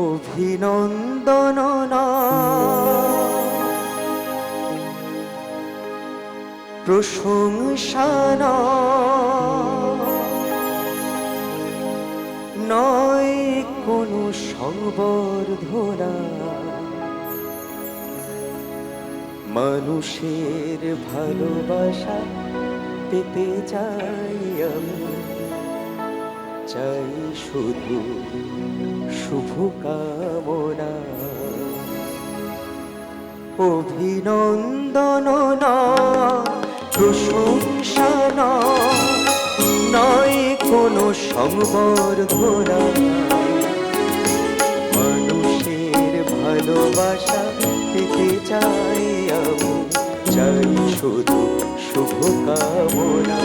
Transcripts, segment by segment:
অভিনন্দন প্রশংসা নয় কোনো সংবর্ধনা, মানুষের ভালোবাসা পেতে চাই আমি, চাই শুধু শুভকামনা। অভিনন্দন প্রশংসা নয় কোনো সংবর্ধনা, মানুষের ভালোবাসা পেতে চাই আমি, চাই শুধু শুভকামনা।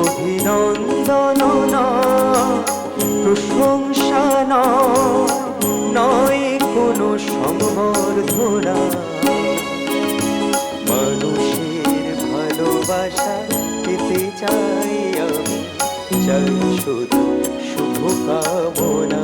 অভিনন্দন প্রশংসা নয় কোনো সংবর্ধনা, মানুষের ভালোবাসা পেতে চাই আমি, চাই শুধু শুভকামনা।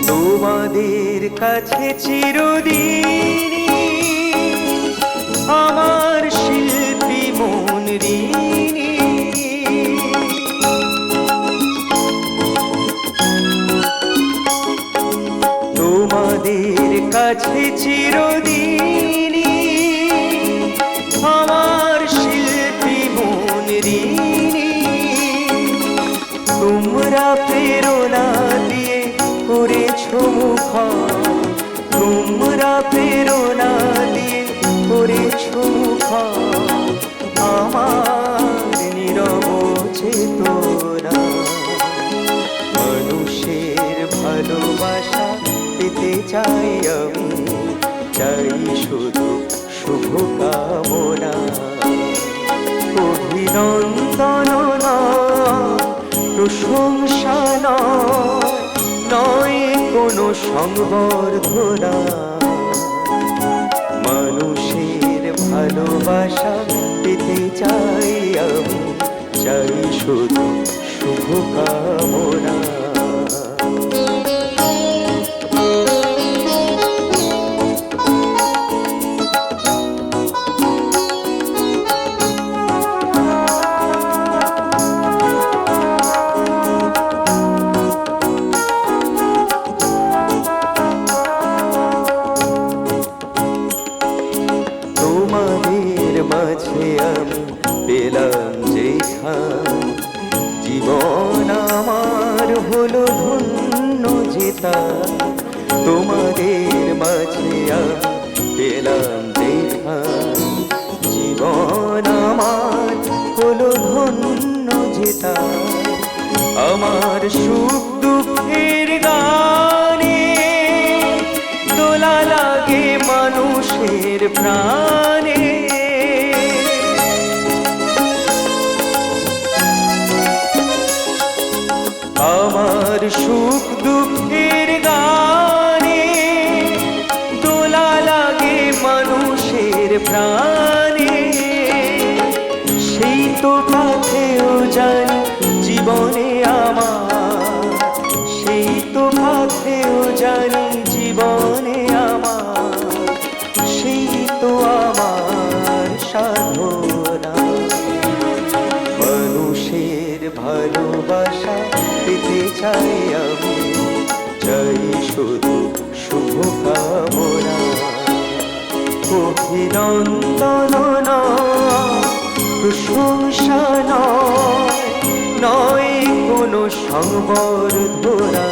তোমাদের কাছে চিরদিনই আমার শিল্পী মন ঋণী, তোমাদের কাছে চিরদিনই আমার শিল্পী মন ঋণী। তোমরা প্রেরণা দিয়ে করেছো মুখর, তোমরা প্রেরণা দিয়ে করেছো মুখর আমার নীরব চেতনা। মানুষের ভালোবাসা পেতে চাই আমি, চাই শুধু শুভকামনা। অভিনন্দন প্রশংসা নয় কোনো সংবর্ধনা, মানুষের ভালোবাসা পেতে চাই আমি, চাই শুধু শুভকামনা। তোমাদের মাঝে আমি পেলাম যেখান, জীবন আমার হলো ধন্য যেতা। তোমাদের মাঝে আমি পেলাম যেখান, জীবন আমার হলো ধন্য যেতা। আমার সুখ দুঃখের গানে দোলা লাগে মানুষের প্রাণে, আমার সুখ দুঃখের গানে দোলা লাগে মানুষের প্রাণে। সেই তো পথেও জানি জীবনে আমার, সেই তো পথেও জানি জীবনে আমার, সেই তো আমার সাধনা। মানুষের ভালোবাসা পেতে চাই আমি, চাই শুধু শুভকামনা। অভিনন্দন প্রশংসা নয় কোনো সংবর্ধনা,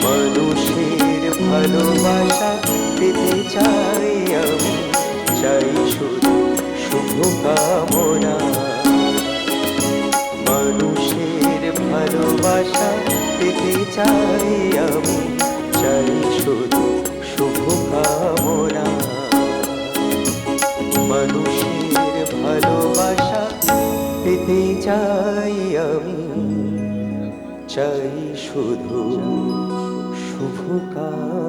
মানুষের ভালোবাসা পেতে চাই আমি, চাই শুধু শুভকামনা। মানুষের ভালোবাসা পেতে চাই আমি, চাই শুধু শুভকামনা। মানুষের ভালো পেতে চাই আমি, চাই শুধু শুভ কামনা।